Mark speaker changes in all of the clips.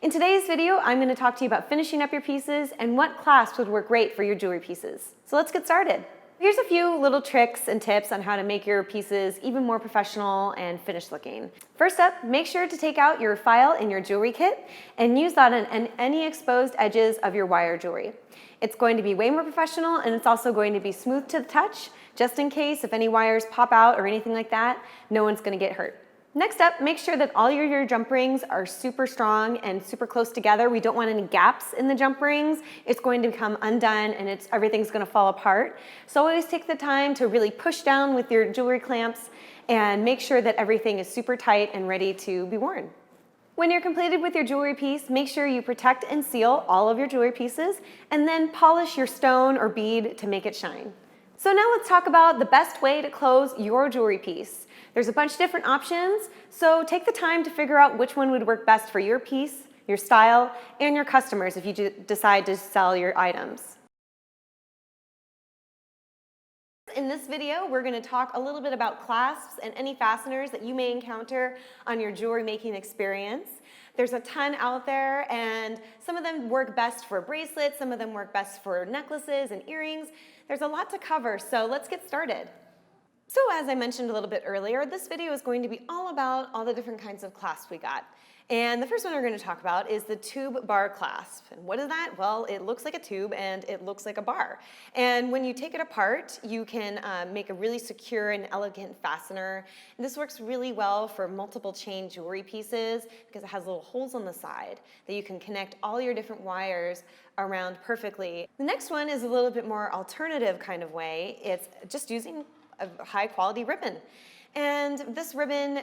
Speaker 1: In today's video, I'm going to talk to you about finishing up your pieces and what clasps would work great for your jewelry pieces. So let's get started. Here's a few little tricks and tips on how to make your pieces even more professional and finished looking. First up, make sure to take out your file in your jewelry kit and use that on any exposed edges of your wire jewelry. It's going to be way more professional, and it's also going to be smooth to the touch, just in case if any wires pop out or anything like that, no one's going to get hurt. Next up, make sure that all your jump rings are super strong and super close together. We don't want any gaps in the jump rings. It's going to become undone and everything's going to fall apart. So always take the time to really push down with your jewelry clamps and make sure that everything is super tight and ready to be worn. When you're completed with your jewelry piece, make sure you protect and seal all of your jewelry pieces and then polish your stone or bead to make it shine. So now let's talk about the best way to close your jewelry piece. There's a bunch of different options, so take the time to figure out which one would work best for your piece, your style, and your customers if you decide to sell your items. In this video, we're going to talk a little bit about clasps and any fasteners that you may encounter on your jewelry making experience. There's a ton out there, and some of them work best for bracelets, some of them work best for necklaces and earrings. There's a lot to cover, so let's get started. So as I mentioned a little bit earlier, this video is going to be all about all the different kinds of clasps we got. And the first one we're going to talk about is the tube bar clasp. And what is that? Well, it looks like a tube and it looks like a bar. And when you take it apart, you can make a really secure and elegant fastener. And this works really well for multiple chain jewelry pieces because it has little holes on the side that you can connect all your different wires around perfectly. The next one is a little bit more alternative kind of way. It's just using a high quality ribbon. And this ribbon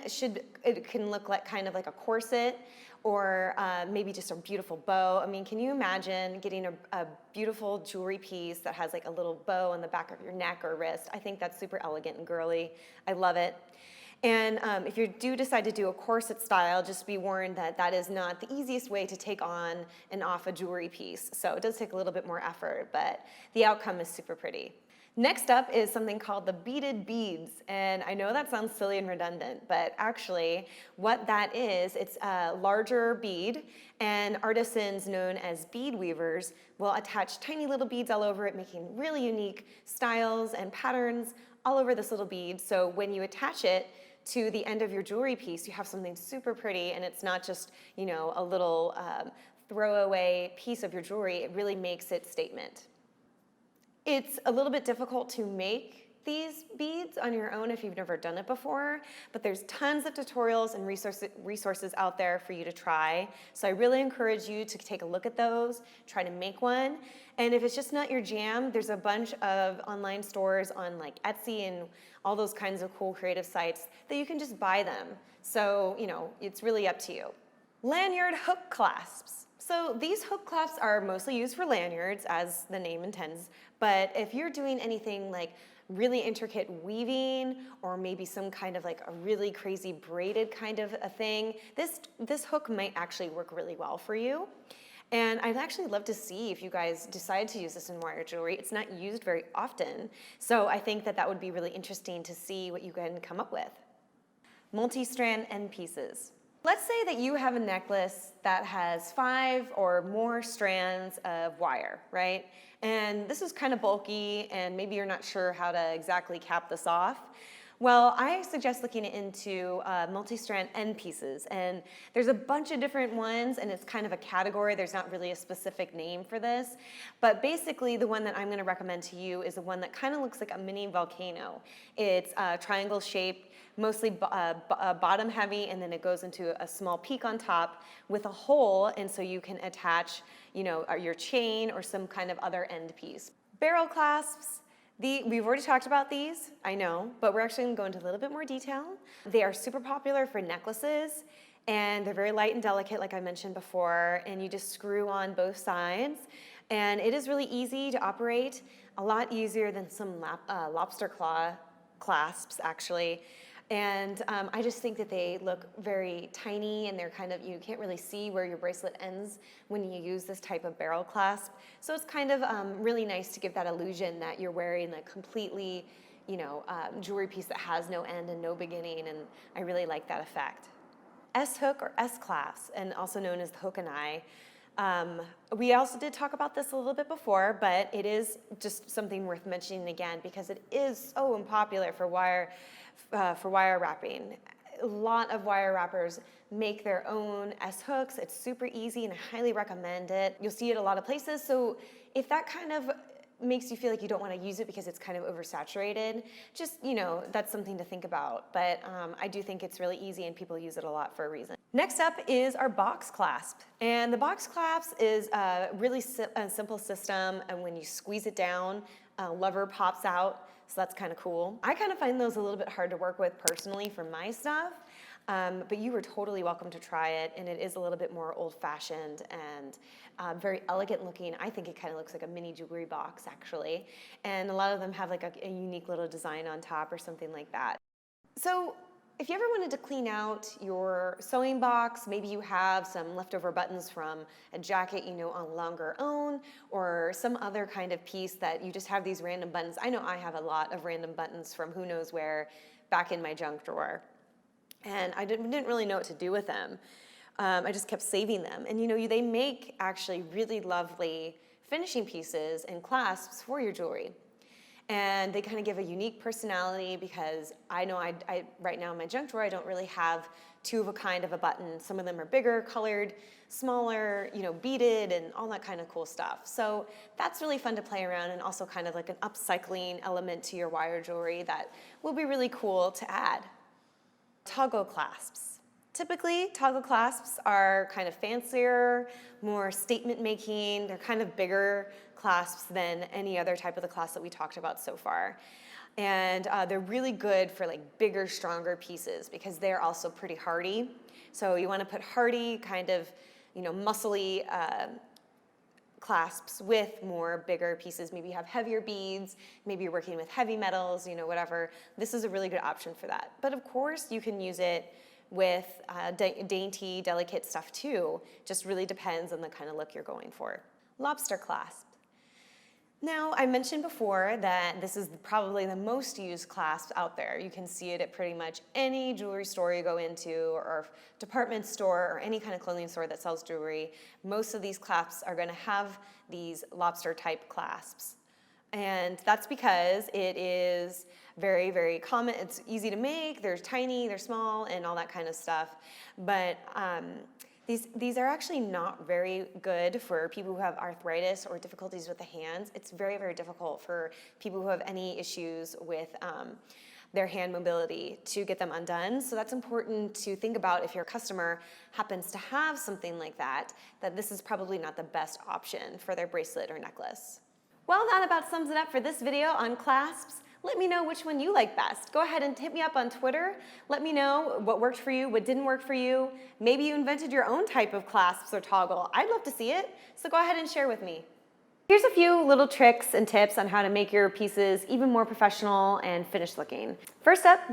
Speaker 1: can look like kind of like a corset or maybe just a beautiful bow. I mean, can you imagine getting a beautiful jewelry piece that has like a little bow on the back of your neck or wrist? I think that's super elegant and girly. I love it. And if you do decide to do a corset style, just be warned that that is not the easiest way to take on and off a jewelry piece. So it does take a little bit more effort, but the outcome is super pretty. Next up is something called the beaded beads, and I know that sounds silly and redundant, but actually what that is, it's a larger bead, and artisans known as bead weavers will attach tiny little beads all over it, making really unique styles and patterns all over this little bead. So when you attach it to the end of your jewelry piece, you have something super pretty, and it's not just, you know, a little throwaway piece of your jewelry. It really makes its statement. It's a little bit difficult to make these beads on your own if you've never done it before, but there's tons of tutorials and resources out there for you to try. So I really encourage you to take a look at those, try to make one. And if it's just not your jam, there's a bunch of online stores on like Etsy and all those kinds of cool creative sites that you can just buy them. So, you know, it's really up to you. Lanyard hook clasps. So these hook clasps are mostly used for lanyards, as the name intends, but if you're doing anything like really intricate weaving or maybe some kind of like a really crazy braided kind of a thing, this hook might actually work really well for you. And I'd actually love to see if you guys decide to use this in wire jewelry. It's not used very often, so I think that would be really interesting to see what you can come up with. Multi-strand end pieces. Let's say that you have a necklace that has 5 or more strands of wire, right? And this is kind of bulky and maybe you're not sure how to exactly cap this off. Well, I suggest looking into multi-strand end pieces, and there's a bunch of different ones, and it's kind of a category. There's not really a specific name for this, but basically the one that I'm going to recommend to you is the one that kind of looks like a mini volcano. It's triangle shaped, mostly bottom heavy, and then it goes into a small peak on top with a hole, and so you can attach, you know, your chain or some kind of other end piece. Barrel clasps. We've already talked about these, I know, but we're actually going to go into a little bit more detail. They are super popular for necklaces, and they're very light and delicate, like I mentioned before, and you just screw on both sides. And it is really easy to operate, a lot easier than some lobster claw clasps, actually. And I just think that they look very tiny, and they're kind of, you can't really see where your bracelet ends when you use this type of barrel clasp. So it's kind of really nice to give that illusion that you're wearing a completely, you know, jewelry piece that has no end and no beginning, and I really like that effect. S-hook or S-clasp, and also known as the hook and eye. We also did talk about this a little bit before, but it is just something worth mentioning again because it is so unpopular for wire wrapping. A lot of wire wrappers make their own S-hooks. It's super easy and I highly recommend it. You'll see it a lot of places, so if that kind of makes you feel like you don't want to use it because it's kind of oversaturated, just, that's something to think about. But I do think it's really easy and people use it a lot for a reason. Next up is our box clasp. And the box clasp is a really simple system, and when you squeeze it down, a lever pops out, so that's kind of cool. I kind of find those a little bit hard to work with personally for my stuff, but you are totally welcome to try it, and it is a little bit more old-fashioned and very elegant looking. I think it kind of looks like a mini jewelry box, actually, and a lot of them have like a unique little design on top or something like that. So if you ever wanted to clean out your sewing box, maybe you have some leftover buttons from a jacket you no longer own, or some other kind of piece that you just have these random buttons. I know I have a lot of random buttons from who knows where back in my junk drawer. And I didn't really know what to do with them. I just kept saving them. And they make actually really lovely finishing pieces and clasps for your jewelry. And they kind of give a unique personality because I know I right now in my junk drawer, I don't really have two of a kind of a button. Some of them are bigger, colored, smaller, beaded, and all that kind of cool stuff. So that's really fun to play around, and also kind of like an upcycling element to your wire jewelry that will be really cool to add. Toggle clasps. Typically, toggle clasps are kind of fancier, more statement making. They're kind of bigger clasps than any other type of the clasp that we talked about so far. And they're really good for like bigger, stronger pieces because they're also pretty hardy. So you want to put hardy, kind of, muscly clasps with more bigger pieces. Maybe you have heavier beads, maybe you're working with heavy metals, whatever. This is a really good option for that. But of course, you can use it with dainty, delicate stuff too. Just really depends on the kind of look you're going for. Lobster clasp. Now, I mentioned before that this is probably the most used clasp out there. You can see it at pretty much any jewelry store you go into, or department store, or any kind of clothing store that sells jewelry. Most of these clasps are going to have these lobster type clasps. And that's because it is very, very common. It's easy to make. They're tiny, they're small, and all that kind of stuff. But these are actually not very good for people who have arthritis or difficulties with the hands. It's very, very difficult for people who have any issues with their hand mobility to get them undone. So that's important to think about if your customer happens to have something like that this is probably not the best option for their bracelet or necklace. Well, that about sums it up for this video on clasps. Let me know which one you like best. Go ahead and hit me up on Twitter. Let me know what worked for you, what didn't work for you. Maybe you invented your own type of clasps or toggle. I'd love to see it, so go ahead and share with me. Here's a few little tricks and tips on how to make your pieces even more professional and finished looking. First up,